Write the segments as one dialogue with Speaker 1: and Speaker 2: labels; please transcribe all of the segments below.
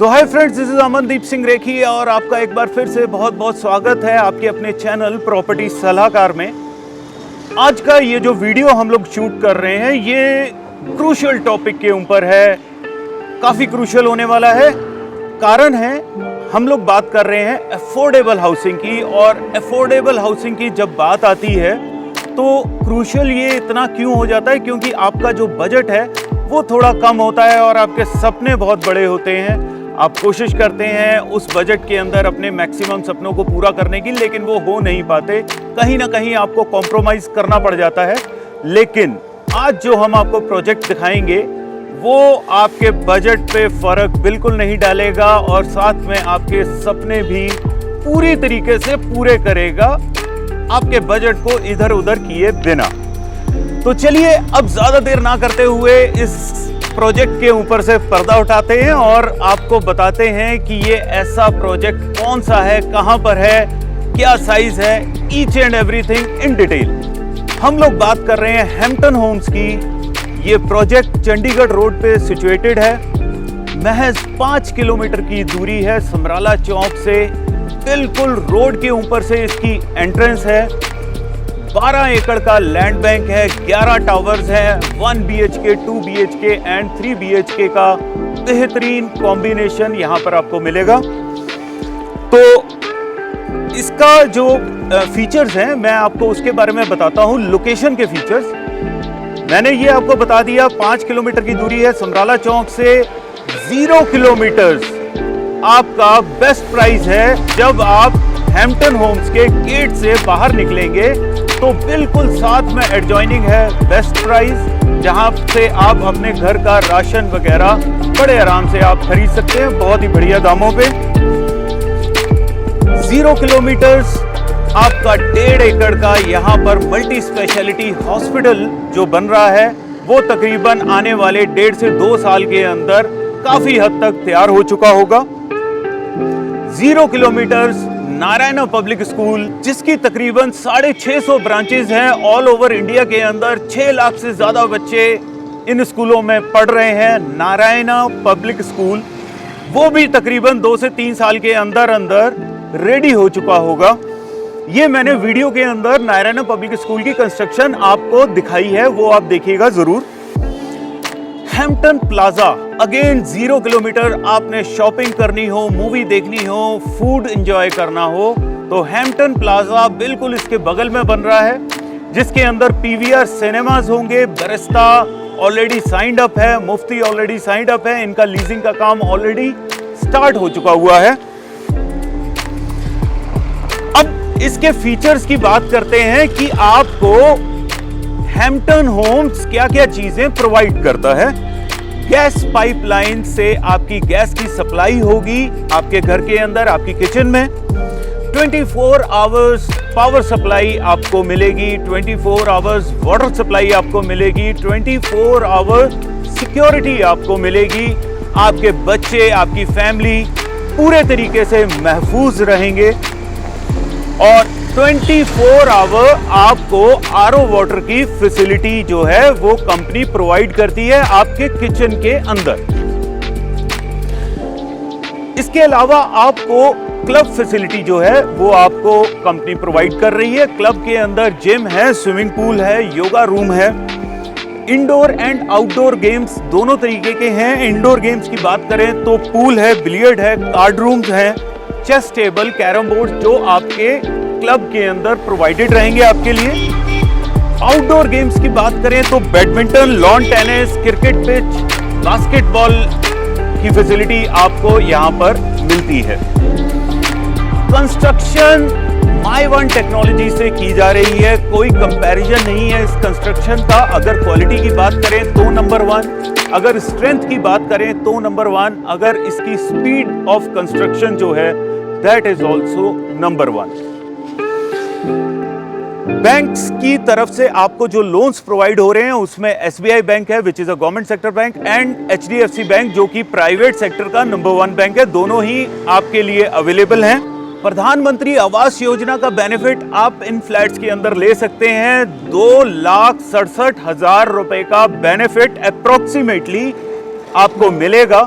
Speaker 1: तो hi friends, this is Amandeep Singh Rekhi और आपका एक बार फिर से बहुत बहुत स्वागत है आपके अपने चैनल प्रॉपर्टी सलाहकार में। आज का ये जो वीडियो हम लोग शूट कर रहे हैं ये क्रूशियल टॉपिक के ऊपर है, काफ़ी क्रूशियल होने वाला है। कारण है हम लोग बात कर रहे हैं अफोर्डेबल हाउसिंग की, और अफोर्डेबल हाउसिंग की जब बात आती है तो क्रूशियल ये इतना क्यों हो जाता है, क्योंकि आपका जो बजट है वो थोड़ा कम होता है और आपके सपने बहुत बड़े होते हैं। आप कोशिश करते हैं उस बजट के अंदर अपने मैक्सिमम सपनों को पूरा करने की, लेकिन वो हो नहीं पाते। कहीं ना कहीं आपको कॉम्प्रोमाइज़ करना पड़ जाता है। लेकिन आज जो हम आपको प्रोजेक्ट दिखाएंगे वो आपके बजट पे फर्क बिल्कुल नहीं डालेगा और साथ में आपके सपने भी पूरी तरीके से पूरे करेगा, आपके बजट को इधर उधर किए बिना। तो चलिए अब ज्यादा देर ना करते हुए इस प्रोजेक्ट के ऊपर से पर्दा उठाते हैं और आपको बताते हैं कि ये ऐसा प्रोजेक्ट कौन सा है, कहां पर है, क्या साइज है, each and everything in detail. हम लोग बात कर रहे हैं हैम्पटन होम्स की। ये प्रोजेक्ट चंडीगढ़ रोड पे सिचुएटेड है। महज 5 किलोमीटर की दूरी है समराला चौक से, बिल्कुल रोड के ऊपर से इसकी एंट्रेंस है। 12 एकड़ का लैंड बैंक है, 11 टावर्स हैं, 1 BHK, 2 BHK एंड 3 BHK का बेहतरीन कॉम्बिनेशन यहाँ पर आपको मिलेगा। तो इसका जो फीचर्स हैं मैं आपको उसके बारे में बताता हूँ। लोकेशन के फीचर्स मैंने ये आपको बता दिया। 5 किलोमीटर की दूरी है समराला चौक से, 0 किलोमीटर आपका बेस्ट प्राइस है। जब आप हैम्पटन होम्स के गेट से बाहर निकलेंगे तो बिल्कुल साथ में एडजॉइनिंग है बेस्ट प्राइस, जहां से आप अपने घर का राशन वगैरह बड़े आराम से आप खरीद सकते हैं बहुत ही बढ़िया दामों पे। 0 किलोमीटर्स आपका 1.5 एकड़ का यहाँ पर मल्टी स्पेशलिटी हॉस्पिटल जो बन रहा है वो तकरीबन आने वाले 1.5 से 2 साल के अंदर काफी हद तक तैयार हो चुका होगा। 0 किलोमीटर्स नारायणा पब्लिक स्कूल, जिसकी तकरीबन 650 ब्रांचेज हैं ऑल ओवर इंडिया के अंदर। 6 लाख से ज्यादा बच्चे इन स्कूलों में पढ़ रहे हैं। नारायणा पब्लिक स्कूल वो भी तकरीबन 2 से 3 साल के अंदर अंदर रेडी हो चुका होगा। ये मैंने वीडियो के अंदर नारायणा पब्लिक स्कूल की कंस्ट्रक्शन आपको दिखाई है, वो आप देखिएगा जरूर। हैम्पटन प्लाजा अगेन 0 किलोमीटर, आपने शॉपिंग करनी हो, मूवी देखनी हो, फूड एंजॉय करना हो तो हैम्पटन प्लाजा बिल्कुल इसके बगल में बन रहा है, जिसके अंदर PVR सिनेमाज होंगे। बेरेस्ता ऑलरेडी साइंड अप है, मुफ्ती ऑलरेडी साइंड अप है, इनका लीजिंग का काम ऑलरेडी स्टार्ट हो चुका हुआ है। अब इसके फीचर्स की बात करते हैं कि आपको हैम्पटन होम्स क्या क्या चीजें प्रोवाइड करता है। गैस पाइपलाइन से आपकी गैस की सप्लाई होगी आपके घर के अंदर, आपकी किचन में। 24 आवर्स पावर सप्लाई आपको मिलेगी, 24 आवर्स वाटर सप्लाई आपको मिलेगी, 24 आवर सिक्योरिटी आपको मिलेगी। आपके बच्चे, आपकी फैमिली पूरे तरीके से महफूज रहेंगे और 24 आवर आपको RO वाटर की फैसिलिटी जो है वो कंपनी प्रोवाइड करती है आपके किचन के अंदर। इसके अलावा आपको क्लब फैसिलिटी जो है वो आपको कंपनी प्रोवाइड कर रही है। क्लब के अंदर जिम है, स्विमिंग पूल है, योगा रूम है। इंडोर एंड आउटडोर गेम्स दोनों तरीके के हैं। इंडोर गेम्स की बात करें तो पूल है, बिलियर्ड है, कार्ड रूम्स हैं, चेस टेबल, कैरम बोर्ड जो आपके क्लब के अंदर प्रोवाइडेड रहेंगे आपके लिए। आउटडोर गेम्स की बात करें तो badminton, lawn tennis, cricket pitch, basketball की फैसिलिटी आपको यहां पर मिलती है। कंस्ट्रक्शन माई वन टेक्नोलॉजी से की जा रही है, कोई कंपैरिजन नहीं है इस कंस्ट्रक्शन का। अगर क्वालिटी की बात करें तो नंबर 1, अगर स्ट्रेंथ की बात करें तो नंबर 1, अगर इसकी स्पीड ऑफ कंस्ट्रक्शन जो है that is also number 1। Banks की तरफ से आपको जो लोन्स प्रोवाइड हो रहे हैं उसमें SBI बैंक है which is a government sector bank, and HDFC bank जो कि प्राइवेट सेक्टर का नंबर 1 बैंक है। दोनों ही आपके लिए अवेलेबल हैं। प्रधानमंत्री आवास योजना का बेनिफिट आप इन फ्लैट्स के अंदर ले सकते हैं। 2,67,000 रुपए का बेनिफिट अप्रोक्सीमेटली आपको मिलेगा।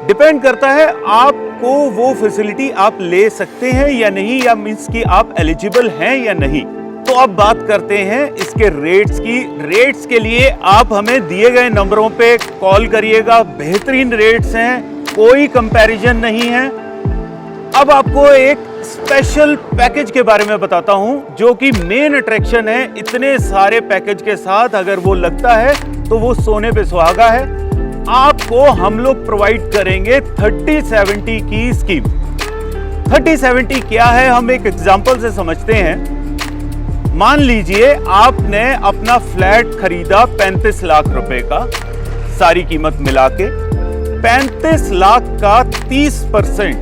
Speaker 1: डिपेंड करता है आपको वो फैसिलिटी आप ले सकते हैं या नहीं, या मींस कि आप एलिजिबल हैं या नहीं। तो अब बात करते हैं इसके रेट्स की। रेट्स के लिए आप हमें दिए गए नंबरों पे कॉल करिएगा। बेहतरीन रेट्स हैं, कोई कंपैरिजन नहीं है। अब आपको एक स्पेशल पैकेज के बारे में बताता हूं, जो कि मेन अट्रैक्शन है। इतने सारे पैकेज के साथ अगर वो लगता है तो वो सोने पे सुहागा है। आपको हम लोग प्रोवाइड करेंगे 30/70 की स्कीम। 30/70 क्या है, हम एक एग्जांपल से समझते हैं। मान लीजिए आपने अपना फ्लैट खरीदा 35 लाख रुपए का, सारी कीमत मिला के 35 लाख का 30%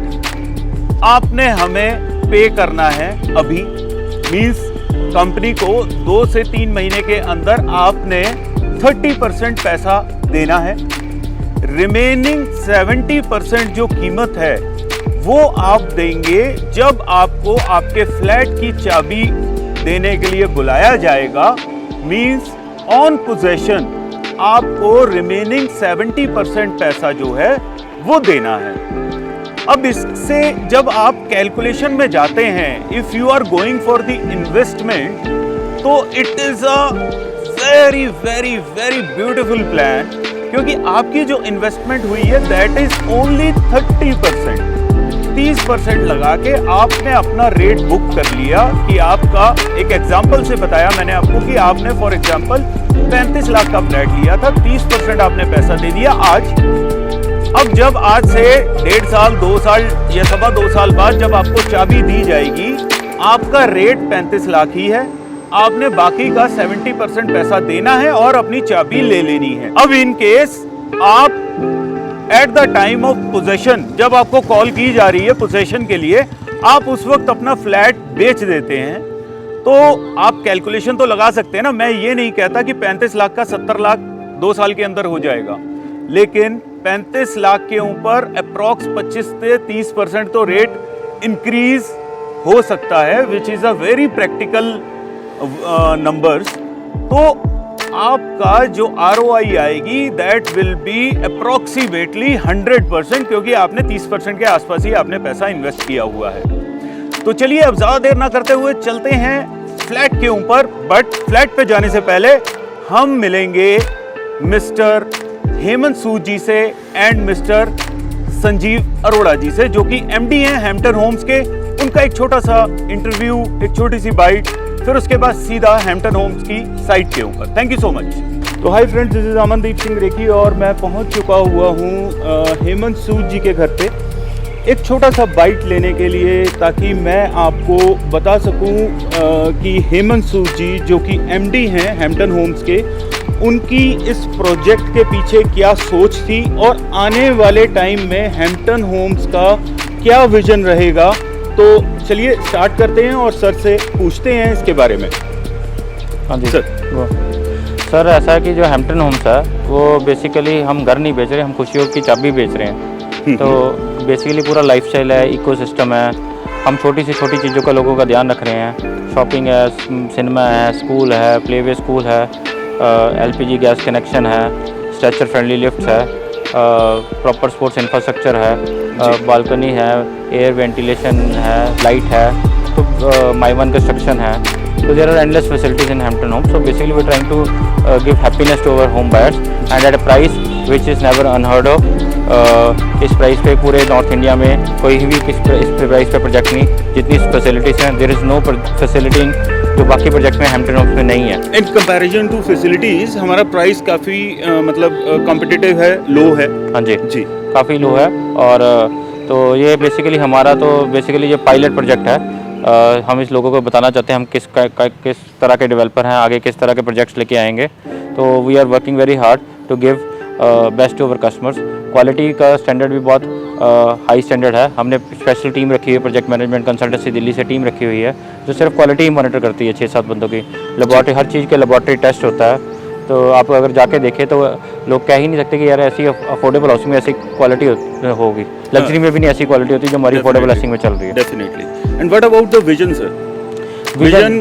Speaker 1: आपने हमें पे करना है अभी। मींस कंपनी को 2 से 3 महीने के अंदर आपने 30% पैसा देना है। रिमेनिंग 70% जो कीमत है वो आप देंगे जब आपको आपके फ्लैट की चाबी देने के लिए बुलाया जाएगा। मींस ऑन पोजेशन आपको रिमेनिंग 70% पैसा जो है वो देना है। अब इससे जब आप कैलकुलेशन में जाते हैं, if you are going for the investment, तो it is a very very very beautiful plan, क्योंकि आपकी जो इन्वेस्टमेंट हुई है दैट इज ओनली 30%। 30% लगा के आपने अपना रेट बुक कर लिया। कि आपका एक एग्जांपल से बताया मैंने आपको कि आपने फॉर एग्जांपल 35 लाख का फ्लैट लिया था, 30% आपने पैसा दे दिया आज। अब जब आज से 1.5 साल 2 साल या 2.25 साल बाद जब आपको चाबी दी जाएगी, आपका रेट 35 लाख ही है। आपने बाकी का 70% पैसा देना है और अपनी चाबी ले लेनी है। अब इन केस आप at the time of possession, जब आपको कॉल की जा रही है पोजेशन के लिए, आप उस वक्त अपना फ्लैट बेच देते हैं, तो आप कैलकुलेशन तो लगा सकते हैं ना। मैं ये नहीं कहता कि 35 लाख का 70 लाख 2 साल के अंदर हो जाएगा, लेकिन 35 लाख के ऊपर अप्रॉक्स 25 से 30% तो रेट इंक्रीज हो सकता है, which is a very practical numbers. तो आपका जो ROI आएगी दैट विल बी अप्रोक्सीमेटली 100%, क्योंकि आपने 30% के आसपास ही आपने पैसा इन्वेस्ट किया हुआ है। तो चलिए अब ज्यादा देर ना करते हुए चलते हैं फ्लैट के ऊपर। बट फ्लैट पे जाने से पहले हम मिलेंगे मिस्टर हेमंत सूद जी से एंड मिस्टर संजीव अरोड़ा जी से, जो कि MD हैं हैम्पटन होम्स के। उनका एक छोटा सा इंटरव्यू, एक छोटी सी बाइट, फिर उसके बाद सीधा हैम्पटन होम्स की साइट के ऊपर। Thank you so much. तो hi friends, this is Amandeep Singh Rekhi और मैं पहुंच चुका हुआ हूं हेमंत सूद जी के घर पे एक छोटा सा बाइट लेने के लिए, ताकि मैं आपको बता सकूं कि हेमंत सूद जी जो कि MD हैं हैम्पटन होम्स के, उनकी इस प्रोजेक्ट के पीछे क्या सोच थी और आने वाले टाइम में हैम्पटन होम्स का क्या विजन रहेगा। तो चलिए स्टार्ट करते हैं और सर से पूछते हैं इसके बारे में।
Speaker 2: हाँ जी सर, ऐसा है कि जो हैम्पटन होम्स है वो बेसिकली हम घर नहीं बेच रहे, हम खुशियों की चाबी बेच रहे हैं। तो बेसिकली पूरा लाइफस्टाइल है, इकोसिस्टम है। हम छोटी से छोटी चीज़ों का लोगों का ध्यान रख रहे हैं। शॉपिंग है, सिनेमा है, स्कूल है, प्लेवे स्कूल है, LPG गैस कनेक्शन है, स्ट्रेचर फ्रेंडली लिफ्ट है, प्रॉपर स्पोर्ट्स इंफ्रास्ट्रक्चर है, बालकनी है, एयर वेंटिलेशन है, लाइट है, तो माई वन कंस्ट्रक्शन है। So there are endless facilities in Hampton Homes. So basically we're trying to give happiness to our home buyers and at a price which is never unheard of. इस price पे पूरे north India में कोई भी इस price पे project नहीं, जितनी फैसिलिटीज़ हैं, देयर इज़ नो फैसिलिटी जो बाकी प्रोजेक्ट में हैम्पटन होम्स में नहीं है।
Speaker 1: इन कंपैरिजन टू फैसिलिटीज़ हमारा प्राइस काफ़ी मतलब कॉम्पिटिटिव है, लो है।
Speaker 2: हाँ जी जी, काफ़ी लो है। और तो ये बेसिकली हमारा तो बेसिकली ये पायलट प्रोजेक्ट है। हम इस लोगों को बताना चाहते हैं हम किस तरह के डेवलपर हैं, आगे किस तरह के प्रोजेक्ट्स लेके आएंगे। तो we are working very hard to give best to our customers. Quality का स्टैंडर्ड भी बहुत हाई स्टैंडर्ड है। हमने स्पेशल टीम रखी हुई है, प्रोजेक्ट मैनेजमेंट कंसल्टेंसी दिल्ली से टीम रखी हुई है, जो सिर्फ क्वालिटी ही मॉनिटर करती है। 6-7 बंदों की लेबॉर्ट्री, हर चीज़ के लेबॉर्ट्री टेस्ट होता है। तो आप अगर जाके देखें तो लोग कह ही नहीं सकते कि यार ऐसी अफोर्डेबल हाउसिंग में ऐसी क्वालिटी होगी। लग्जरी में भी नहीं ऐसी क्वालिटी होती जो हमारी अफोर्डेबल हाउसिंग में चल रही है।
Speaker 1: Definitely. And what about the vision sir? Vision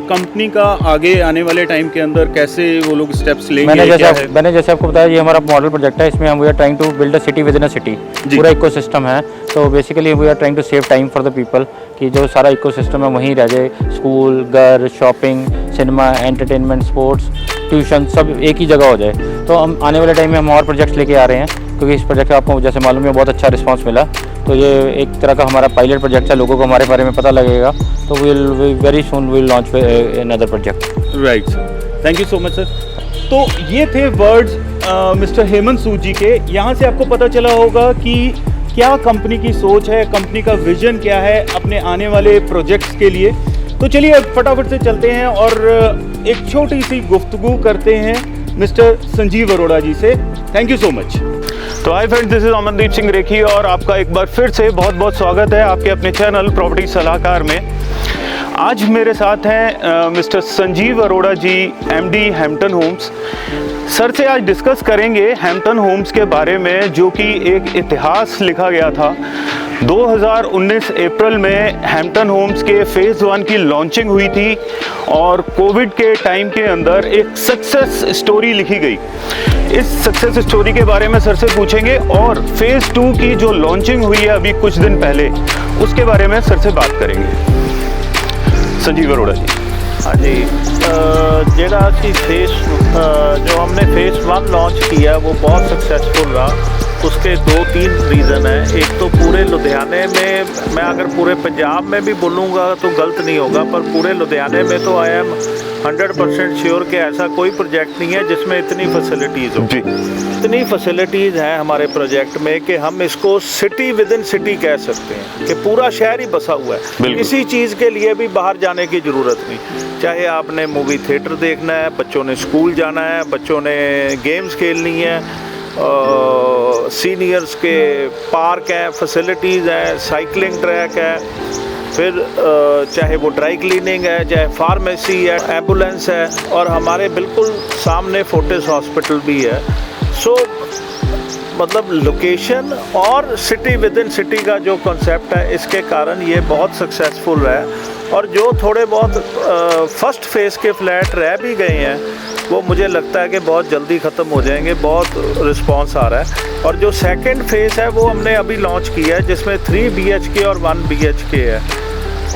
Speaker 1: company का आगे आने वाले टाइम के अंदर कैसे वो लोग स्टेप्स लेंगे?
Speaker 2: मैंने जैसे आपको बताया, ये हमारा मॉडल प्रोजेक्ट है। इसमें हम we are trying to build a city within a city, पूरा इकोसिस्टम है। तो basically we are trying to save time for the people, कि जो सारा इकोसिस्टम है वहीं रह जाए। स्कूल, घर, shopping, cinema, entertainment, sports, tuition सब एक ही जगह हो जाए। तो हम आने वाले टाइम में हम और प्रोजेक्ट्स लेके आ रहे हैं, क्योंकि इस प्रोजेक्ट का आपको जैसे मालूम है बहुत अच्छा रिस्पांस मिला। तो ये एक तरह का हमारा पायलट प्रोजेक्ट है, लोगों को हमारे बारे में पता लगेगा। तो will very soon will launch another project.
Speaker 1: Right, thank you so much sir. तो ये थे वर्ड्स मिस्टर हेमंत सूद जी के। यहाँ से आपको पता चला होगा कि क्या कंपनी की सोच है, कंपनी का विजन क्या है अपने आने वाले प्रोजेक्ट्स के लिए। तो चलिए अब फटाफट से चलते हैं और एक छोटी सी गुफ्तगू करते हैं मिस्टर संजीव अरोड़ा जी से। Thank you so much. तो hi friends, this is Amandeep Singh Rekhi और आपका एक बार फिर से बहुत बहुत स्वागत है आपके अपने चैनल प्रॉपर्टी सलाहकार में। आज मेरे साथ हैं मिस्टर संजीव अरोड़ा जी, एमडी हैम्पटन होम्स। सर से आज डिस्कस करेंगे हैम्पटन होम्स के बारे में, जो कि एक इतिहास लिखा गया था। 2019 अप्रैल में हैम्पटन होम्स के फेज़ 1 की लॉन्चिंग हुई थी और कोविड के टाइम के अंदर एक सक्सेस स्टोरी लिखी गई। इस सक्सेस स्टोरी के बारे में सर से पूछेंगे और फेज़ 2 की जो लॉन्चिंग हुई है अभी कुछ दिन पहले, उसके बारे में सर से बात करेंगे। संजीव अरोड़ा जी।
Speaker 3: हाँ जी, जेड़ा कि जो हमने फेज़ 1 लॉन्च किया वो बहुत सक्सेसफुल रहा। उसके 2-3 रीज़न हैं। एक तो पूरे लुधियाने में, मैं अगर पूरे पंजाब में भी बोलूँगा तो गलत नहीं होगा, पर पूरे लुधियाने में तो आई एम 100% श्योर कि ऐसा कोई प्रोजेक्ट नहीं है जिसमें इतनी फैसिलिटीज़ हो। इतनी फैसिलिटीज़ हैं हमारे प्रोजेक्ट में कि हम इसको सिटी विद इन सिटी कह सकते हैं, कि पूरा शहर ही बसा हुआ है। किसी चीज़ के लिए भी बाहर जाने की ज़रूरत नहीं। चाहे आपने मूवी थिएटर देखना है, बच्चों ने स्कूल जाना है, बच्चों ने गेम्स खेलनी है, सीनियर्स के पार्क हैं, फैसिलिटीज़ हैं, साइकिलिंग ट्रैक है, फिर चाहे वो ड्राई क्लीनिंग है, चाहे फार्मेसी है, एम्बुलेंस है, और हमारे बिल्कुल सामने फोर्टिस हॉस्पिटल भी है। सो मतलब लोकेशन और सिटी विद इन सिटी का जो कॉन्सेप्ट है, इसके कारण ये बहुत सक्सेसफुल रहा है। और जो थोड़े बहुत फर्स्ट फेज़ के फ्लैट रह भी गए हैं, वो मुझे लगता है कि बहुत जल्दी ख़त्म हो जाएंगे। बहुत रिस्पांस आ रहा है। और जो सेकंड फेज़ है वो हमने अभी लॉन्च किया है, जिसमें 3 BHK और 1 BHK है।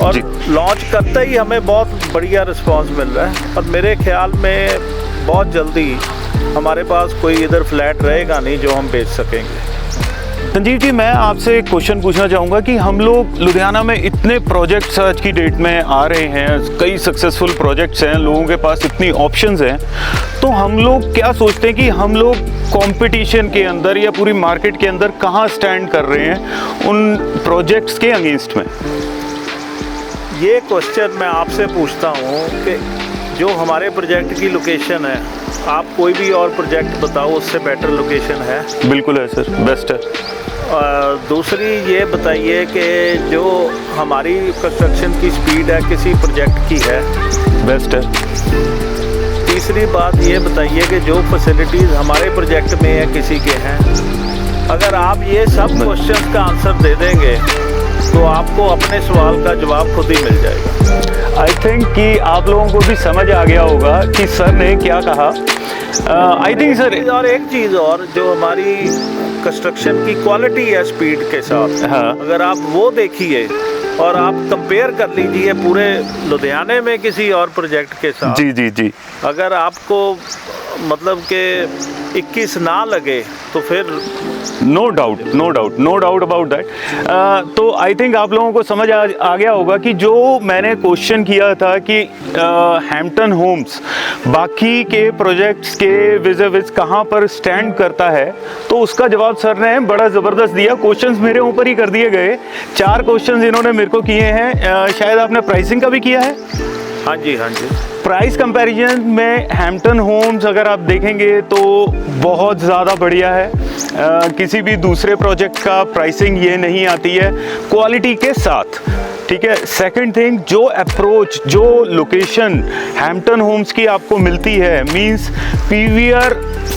Speaker 3: और लॉन्च करते ही हमें बहुत बढ़िया रिस्पांस मिल रहा है। और मेरे ख्याल में बहुत जल्दी हमारे पास कोई इधर फ्लैट रहेगा नहीं जो हम बेच सकेंगे।
Speaker 1: संजीव जी, मैं आपसे एक क्वेश्चन पूछना चाहूँगा कि हम लोग लुधियाना में इतने प्रोजेक्ट्स आज की डेट में आ रहे हैं, कई सक्सेसफुल प्रोजेक्ट्स हैं, लोगों के पास इतनी ऑप्शंस हैं, तो हम लोग क्या सोचते हैं कि हम लोग कंपटीशन के अंदर या पूरी मार्केट के अंदर कहाँ स्टैंड कर रहे हैं उन प्रोजेक्ट्स के अगेंस्ट में?
Speaker 3: ये क्वेश्चन मैं आपसे पूछता हूँ कि जो हमारे प्रोजेक्ट की लोकेशन है, आप कोई भी और प्रोजेक्ट बताओ उससे बेटर लोकेशन है?
Speaker 1: बिल्कुल है सर, बेस्ट है।
Speaker 3: दूसरी ये बताइए कि जो हमारी कंस्ट्रक्शन की स्पीड है किसी प्रोजेक्ट की है?
Speaker 1: बेस्ट है।
Speaker 3: तीसरी बात ये बताइए कि जो फैसिलिटीज़ हमारे प्रोजेक्ट में है किसी के हैं? अगर आप ये सब क्वेश्चंस का आंसर दे देंगे तो आपको अपने सवाल का जवाब खुद ही मिल जाएगा।
Speaker 1: आई थिंक कि आप लोगों को भी समझ आ गया होगा कि सर ने क्या कहा। आई थिंक सर,
Speaker 3: और एक चीज़ और, जो हमारी कंस्ट्रक्शन की क्वालिटी है स्पीड के साथ,
Speaker 1: हाँ,
Speaker 3: अगर आप वो देखिए और आप कंपेयर कर लीजिए पूरे लुधियाने में किसी और प्रोजेक्ट के साथ।
Speaker 1: जी जी जी।
Speaker 3: अगर आपको मतलब कि 21 ना लगे तो फिर
Speaker 1: नो डाउट अबाउट दैट। तो आई थिंक आप लोगों को समझ आ गया होगा कि जो मैंने क्वेश्चन किया था कि हैम्पटन होम्स बाकी के प्रोजेक्ट्स के विज़ कहाँ पर स्टैंड करता है, तो उसका जवाब सर ने बड़ा ज़बरदस्त दिया। क्वेश्चंस मेरे ऊपर ही कर दिए गए। 4 क्वेश्चंस इन्होंने मेरे को किए हैं। शायद आपने प्राइसिंग का भी किया है?
Speaker 3: हाँ जी, हाँ जी।
Speaker 1: प्राइस कंपैरिजन में हैम्पटन होम्स अगर आप देखेंगे तो बहुत ज़्यादा बढ़िया है। किसी भी दूसरे प्रोजेक्ट का प्राइसिंग ये नहीं आती है क्वालिटी के साथ। ठीक है। सेकंड थिंग, जो अप्रोच, जो लोकेशन हैम्पटन होम्स की आपको मिलती है, मींस पीवीआर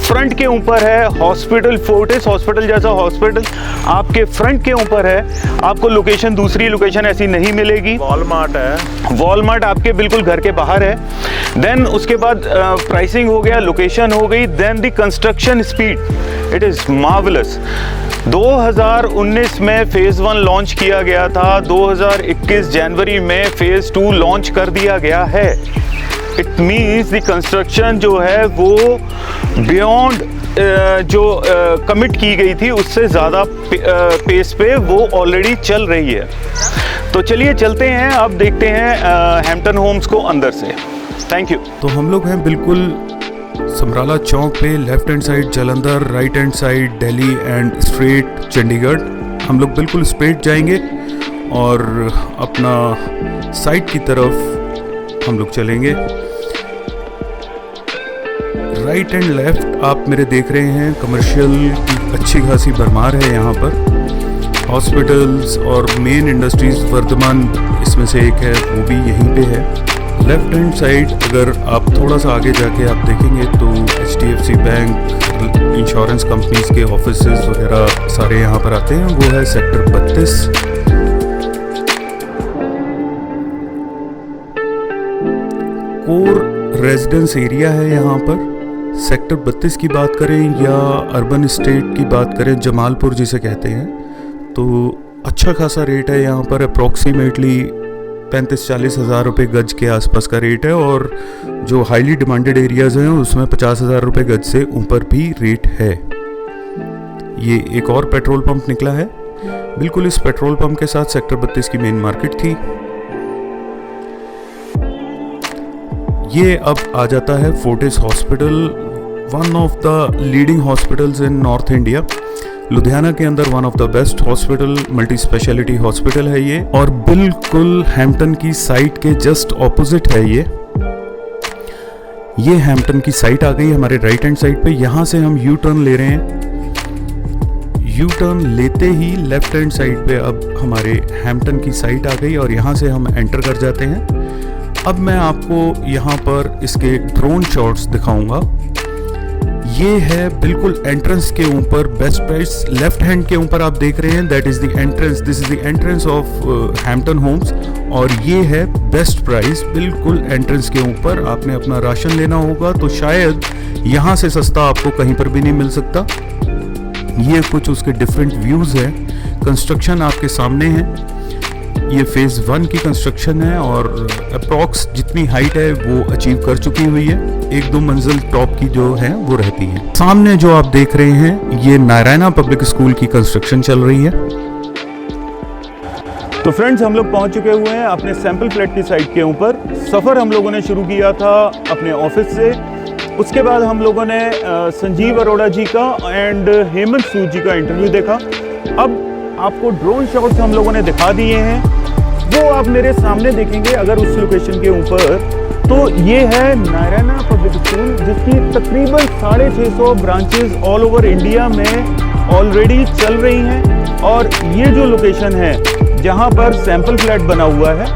Speaker 1: फ्रंट के ऊपर है, हॉस्पिटल फोर्टिस हॉस्पिटल जैसा हॉस्पिटल आपके फ्रंट के ऊपर है। आपको लोकेशन, दूसरी लोकेशन ऐसी नहीं मिलेगी।
Speaker 3: वॉलमार्ट है,
Speaker 1: वॉलमार्ट आपके बिल्कुल घर के बाहर है। देन उसके बाद प्राइसिंग हो गया, लोकेशन हो गई, then the construction speed, it is marvelous. 2019 में फेज़ 1 लॉन्च किया गया था, 2021 जनवरी में फेज़ 2 लॉन्च कर दिया गया है। इट मीन्स द कंस्ट्रक्शन जो है वो बियॉन्ड जो कमिट की गई थी उससे ज़्यादा पेस पे वो ऑलरेडी चल रही है। तो चलिए चलते हैं, अब देखते हैं हैम्पटन होम्स को अंदर से। Thank you.
Speaker 4: तो हम लोग हैं बिल्कुल समराला चौक पे, left hand side Jalandhar, right hand side Delhi and straight Chandigarh. हम लोग बिल्कुल स्ट्रेट जाएंगे और अपना साइड की तरफ हम लोग चलेंगे। राइट एंड लेफ्ट आप मेरे देख रहे हैं, कमर्शियल की अच्छी खासी भरमार है यहाँ पर। हॉस्पिटल्स और मेन इंडस्ट्रीज वर्धमान इसमें से एक है, वो भी यहीं पे है। लेफ्ट हैंड साइड अगर आप थोड़ा सा आगे जाके आप देखेंगे तो HDFC बैंक, इंश्योरेंस कंपनीज के ऑफिसेज वगैरह सारे यहाँ पर आते हैं। वो है सेक्टर 32। कोर रेजिडेंस एरिया है यहाँ पर। सेक्टर 32 की बात करें या अर्बन स्टेट की बात करें, जमालपुर जिसे कहते हैं, तो अच्छा खासा रेट है यहाँ पर। अप्रॉक्सीमेटली 35-40 हज़ार रुपये गज के आसपास का रेट है, और जो हाईली डिमांडेड एरियाज़ हैं उसमें 50 हज़ार रुपये गज से ऊपर भी रेट है। ये एक और पेट्रोल पंप निकला है। बिल्कुल इस पेट्रोल पंप के साथ सेक्टर 32 की मेन मार्केट थी। ये अब आ जाता है Fortis hospital, one of the leading hospitals in north India. Ludhiana के अंदर one of the best hospital, multi speciality hospital है ये, और बिल्कुल हैम्पटन की साइट के जस्ट ऑपोजिट है ये हैम्पटन की साइट आ गई हमारे राइट हैंड साइड पे। यहाँ से हम यू टर्न ले रहे हैं। यू टर्न लेते ही लेफ्ट हैंड साइड पे अब हमारे हैम्पटन की साइट आ गई, और यहाँ से हम एंटर कर जाते हैं। अब मैं आपको यहाँ पर इसके ड्रोन शॉट्स दिखाऊंगा। ये है बिल्कुल एंट्रेंस के ऊपर, बेस्ट प्राइस लेफ्ट हैंड के ऊपर आप देख रहे हैं, that is the entrance, this is the entrance of Hampton homes, और ये है बेस्ट प्राइस बिल्कुल एंट्रेंस के ऊपर। आपने अपना राशन लेना होगा तो शायद यहाँ से सस्ता आपको कहीं पर भी नहीं मिल सकता। ये कुछ उसके डिफरेंट व्यूज़ हैं। कंस्ट्रक्शन आपके सामने है। ये फेज़ 1 की कंस्ट्रक्शन है, और अप्रॉक्स जितनी हाइट है वो अचीव कर चुकी हुई है। 1-2 मंजिल टॉप की जो है वो रहती है। सामने जो आप देख रहे हैं ये नारायणा पब्लिक स्कूल की कंस्ट्रक्शन चल रही है।
Speaker 1: तो फ्रेंड्स, हम लोग पहुंच चुके हुए हैं अपने सैंपल फ्लैट की साइट के ऊपर। सफ़र हम लोगों ने शुरू किया था अपने ऑफिस से। उसके बाद हम लोगों ने संजीव अरोड़ा जी का एंड हेमंत सूद जी का इंटरव्यू देखा। अब आपको ड्रोन शॉट्स हम लोगों ने दिखा दिए हैं, वो आप मेरे सामने देखेंगे अगर उस लोकेशन के ऊपर। तो ये है नारायणा पब्लिक स्कूल, जिसकी तकरीबन 650 ब्रांचेस ऑल ओवर इंडिया में ऑलरेडी चल रही हैं। और ये जो लोकेशन है जहाँ पर सैंपल फ्लैट बना हुआ है,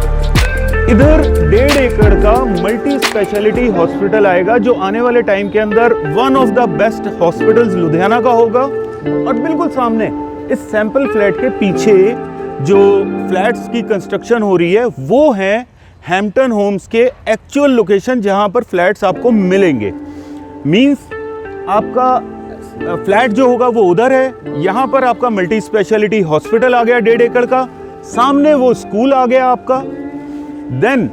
Speaker 1: इधर 1.5 एकड़ का मल्टी स्पेशलिटी हॉस्पिटल आएगा, जो आने वाले टाइम के अंदर one of the best hospitals Ludhiana का होगा। और बिल्कुल सामने इस सैंपल फ्लैट के पीछे जो फ्लैट्स की कंस्ट्रक्शन हो रही है वो है हैम्पटन होम्स के एक्चुअल लोकेशन, जहां पर फ्लैट्स आपको मिलेंगे। मींस आपका फ्लैट जो होगा वो उधर है, यहां पर आपका मल्टी स्पेशलिटी हॉस्पिटल आ गया 1.5 एकड़ का, सामने वो स्कूल आ गया आपका। देन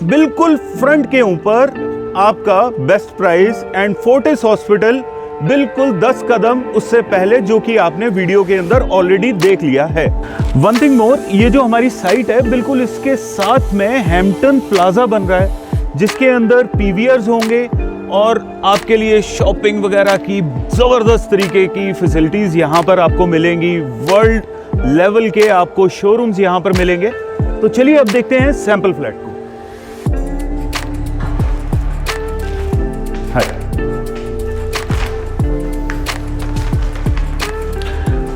Speaker 1: बिल्कुल फ्रंट के ऊपर आपका best price and Fortis hospital, बिल्कुल 10 कदम उससे पहले, जो कि आपने वीडियो के अंदर ऑलरेडी देख लिया है। वन थिंग मोर, ये जो हमारी साइट है बिल्कुल इसके साथ में हैम्पटन प्लाजा बन रहा है, जिसके अंदर पीवीआर्स होंगे और आपके लिए शॉपिंग वगैरह की ज़बरदस्त तरीके की फैसिलिटीज़ यहाँ पर आपको मिलेंगी। वर्ल्ड लेवल के आपको शोरूम्स यहाँ पर मिलेंगे। तो चलिए अब देखते हैं सैंपल फ्लैट को।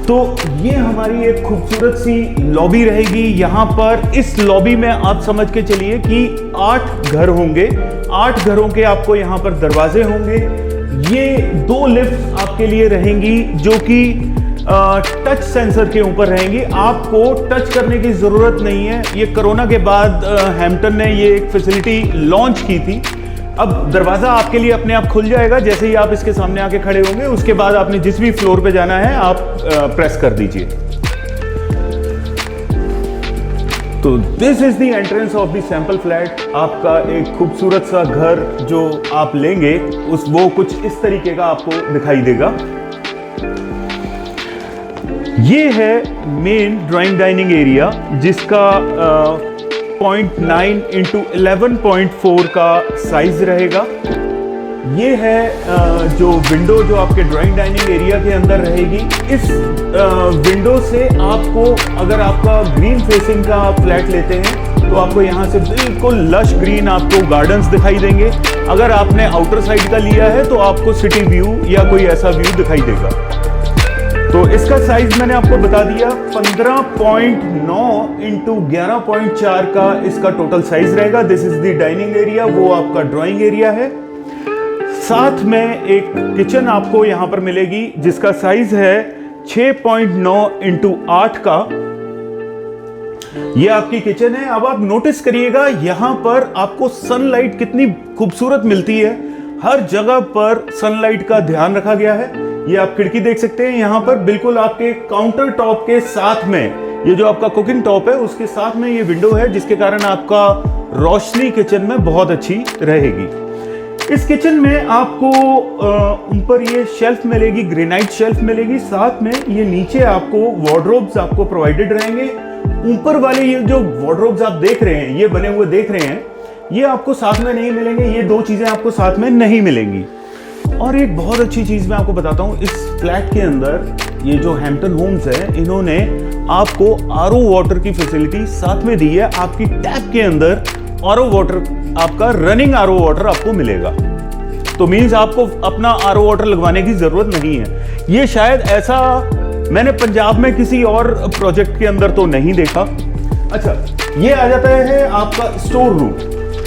Speaker 1: तो ये हमारी एक खूबसूरत सी लॉबी रहेगी। यहाँ पर इस लॉबी में आप समझ के चलिए कि 8 घर होंगे। 8 घरों के आपको यहाँ पर दरवाजे होंगे। ये 2 लिफ्ट आपके लिए रहेंगी जो कि टच सेंसर के ऊपर रहेंगी। आपको टच करने की ज़रूरत नहीं है। ये कोरोना के बाद हैम्पटन ने ये एक फैसिलिटी लॉन्च की थी। अब दरवाज़ा आपके लिए अपने आप खुल जाएगा जैसे ही आप इसके सामने आके खड़े होंगे। उसके बाद आपने जिस भी फ्लोर पे जाना है आप प्रेस कर दीजिए। तो this is the entrance of the sample flat. आपका एक खूबसूरत सा घर जो आप लेंगे वो कुछ इस तरीके का आपको दिखाई देगा। ये है मेन ड्राइंग डाइनिंग एरिया जिसका 0.9 × 11.4 का साइज रहेगा। ये है जो विंडो जो आपके ड्राइंग डाइनिंग एरिया के अंदर रहेगी। इस विंडो से आपको, अगर आपका ग्रीन फेसिंग का आप फ्लैट लेते हैं तो आपको यहाँ से बिल्कुल लश ग्रीन आपको गार्डन्स दिखाई देंगे। अगर आपने आउटर साइड का लिया है तो आपको सिटी व्यू या कोई ऐसा व्यू दिखाई देगा। तो इसका साइज मैंने आपको बता दिया, 15.9 × 11.4 का इसका टोटल साइज रहेगा। This is the dining area, वो आपका ड्राइंग एरिया है। साथ में एक किचन आपको यहां पर मिलेगी जिसका साइज है 6.9 × 8 का। ये आपकी किचन है। अब आप नोटिस करिएगा यहां पर आपको सनलाइट कितनी खूबसूरत मिलती है। हर जगह पर सनलाइट का ध्यान रखा गया है। ये आप खिड़की देख सकते हैं यहाँ पर बिल्कुल आपके काउंटर टॉप के साथ में, ये जो आपका कुकिंग टॉप है उसके साथ में ये विंडो है जिसके कारण आपका रोशनी किचन में बहुत अच्छी रहेगी। इस किचन में आपको ऊपर ये शेल्फ मिलेगी, ग्रेनाइट शेल्फ मिलेगी। साथ में ये नीचे आपको वार्डरोब्स आपको प्रोवाइडेड रहेंगे। ऊपर वाले ये जो वार्डरोब्स आप देख रहे हैं, ये बने हुए देख रहे हैं, ये आपको साथ में नहीं मिलेंगे। ये 2 चीजें आपको साथ में नहीं मिलेंगी। और एक बहुत अच्छी चीज मैं आपको बताता हूं, इस फ्लैट के अंदर ये जो हैम्पटन होम्स है, इन्होंने आपको आरओ वाटर की फैसिलिटी साथ में दी है। आपकी टैप के अंदर आरओ वाटर, आपका रनिंग आरओ वाटर आपको मिलेगा। तो मींस आपको अपना आरओ वाटर लगवाने की जरूरत नहीं है। ये शायद ऐसा मैंने पंजाब में किसी और प्रोजेक्ट के अंदर तो नहीं देखा। अच्छा, ये आ जाता है आपका स्टोर रूम।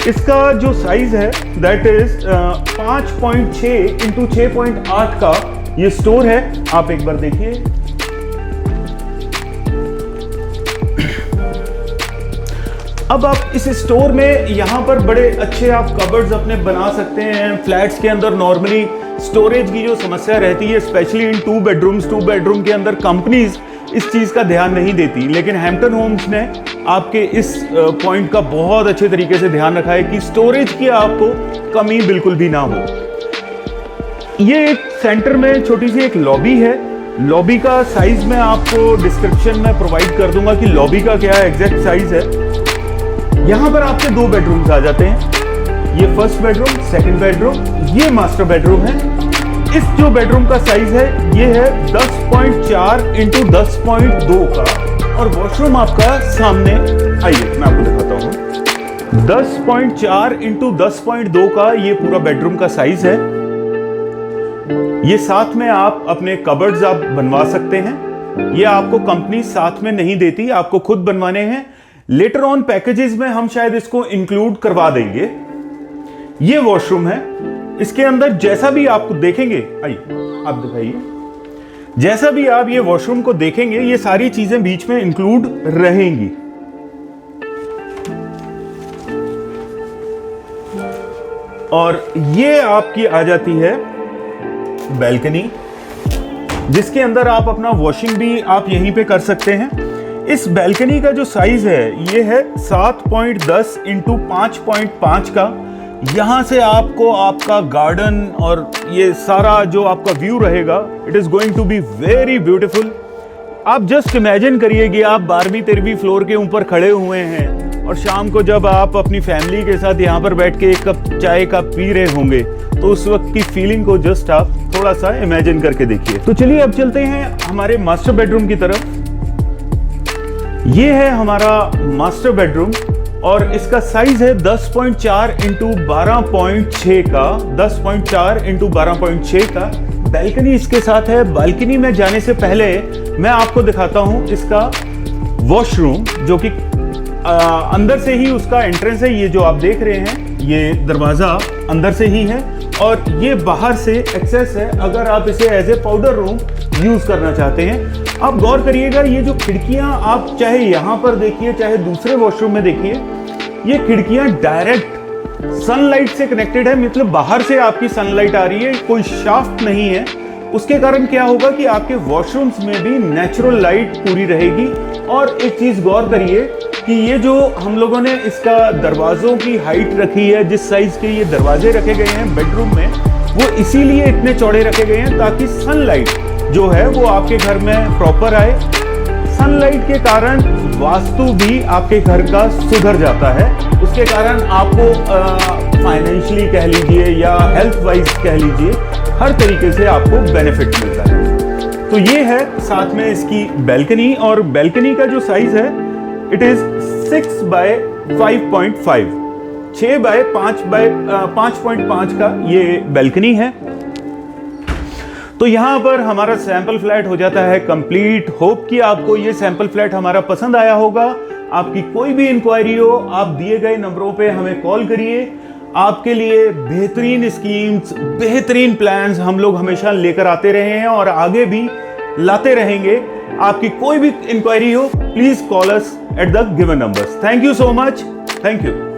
Speaker 1: इसका जो साइज है दैट इज 5.6 × 6.8 का ये स्टोर है। आप एक बार देखिए। अब आप इस स्टोर में यहाँ पर बड़े अच्छे आप कबर्ड्स अपने बना सकते हैं। फ्लैट्स के अंदर नॉर्मली स्टोरेज की जो समस्या रहती है, स्पेशली इन 2 बेडरूम के अंदर कंपनीज इस चीज का ध्यान नहीं देती, लेकिन हैम्पटन होम्स ने आपके इस पॉइंट का बहुत अच्छे तरीके से ध्यान रखा है कि स्टोरेज की आपको कमी बिल्कुल भी ना हो। ये एक सेंटर में छोटी सी एक लॉबी है। लॉबी का साइज मैं आपको डिस्क्रिप्शन में प्रोवाइड कर दूंगा कि लॉबी का क्या एग्जैक्ट साइज है। यहां पर आपके 2 बेडरूम्स आ जाते हैं। ये फर्स्ट बेडरूम, सेकंड बेडरूम, ये मास्टर बेडरूम है। इस जो बेडरूम का साइज है ये है 10.4 × 10.2 का, और वॉशरूम आपका सामने, आइए मैं आपको दिखाता हूं। 10.4 × 10.2 का ये पूरा बेडरूम का साइज है। ये साथ में आप अपने कबर्ड्स आप बनवा सकते हैं। ये आपको कंपनी साथ में नहीं देती, आपको खुद बनवाने हैं। लेटर ऑन पैकेजेस में हम शायद इसको इंक्लूड करवा देंगे। ये वॉशरूम है। इसके अंदर जैसा भी आपको देखेंगे, आइए आप दिखाइए, जैसा भी आप ये वॉशरूम को देखेंगे ये सारी चीजें बीच में इंक्लूड रहेंगी। और ये आपकी आ जाती है बैल्कनी, जिसके अंदर आप अपना वॉशिंग भी आप यहीं पे कर सकते हैं। इस बैल्कनी का जो साइज है ये है 7.10 × 5.5 का। यहाँ से आपको आपका गार्डन और ये सारा जो आपका व्यू रहेगा, it is going to be very beautiful. आप जस्ट इमेजिन करिए कि आप 12वीं 13वीं फ्लोर के ऊपर खड़े हुए हैं और शाम को जब आप अपनी फैमिली के साथ यहाँ पर बैठ के एक कप चाय का पी रहे होंगे तो उस वक्त की फीलिंग को जस्ट आप थोड़ा सा इमेजिन करके देखिए। तो चलिए अब चलते हैं हमारे मास्टर बेडरूम की तरफ। ये है हमारा मास्टर बेडरूम। और इसका साइज है 10.4 इंटू 12.6 का, 10.4 इंटू 12.6 का। बैल्कनी इसके साथ है। बालकनी में जाने से पहले मैं आपको दिखाता हूं इसका वॉशरूम, जो कि अंदर से ही उसका एंट्रेंस है। ये जो आप देख रहे हैं ये दरवाज़ा अंदर से ही है और ये बाहर से एक्सेस है अगर आप इसे as a powder room use करना चाहते हैं। आप गौर करिएगा, ये जो खिड़कियां आप चाहे यहाँ पर देखिए चाहे दूसरे वॉशरूम में देखिए, ये खिड़कियां डायरेक्ट सनलाइट से कनेक्टेड है, मतलब बाहर से आपकी सनलाइट आ रही है, कोई शाफ्ट नहीं है। उसके कारण क्या होगा कि आपके वॉशरूम्स में भी नेचुरल लाइट पूरी रहेगी। और एक चीज़ गौर करिए कि ये जो हम लोगों ने इसका दरवाज़ों की हाइट रखी है, जिस साइज़ के ये दरवाजे रखे गए हैं बेडरूम में, वो इसीलिए इतने चौड़े रखे गए हैं ताकि सनलाइट जो है वो आपके घर में प्रॉपर आए। सनलाइट के कारण वास्तु भी आपके घर का सुधर जाता है। उसके कारण आपको फाइनेंशियली कह लीजिए या हेल्थ वाइज कह लीजिए, हर तरीके से आपको बेनिफिट मिलता है। तो ये है साथ में इसकी बैल्कनी, और बैल्कनी का जो साइज है इट इज 6 बाय 5.5, 6 बाय 5.5 का ये बैल्कनी है। तो यहाँ पर हमारा सैंपल फ्लैट हो जाता है कंप्लीट। होप कि आपको ये सैंपल फ्लैट हमारा पसंद आया होगा। आपकी कोई भी इंक्वायरी हो, आप दिए गए नंबरों पे हमें कॉल करिए। आपके लिए बेहतरीन स्कीम्स, बेहतरीन प्लान्स हम लोग हमेशा लेकर आते रहे हैं और आगे भी लाते रहेंगे। आपकी कोई भी इंक्वायरी हो, please call us at the given numbers. Thank you so much. Thank you.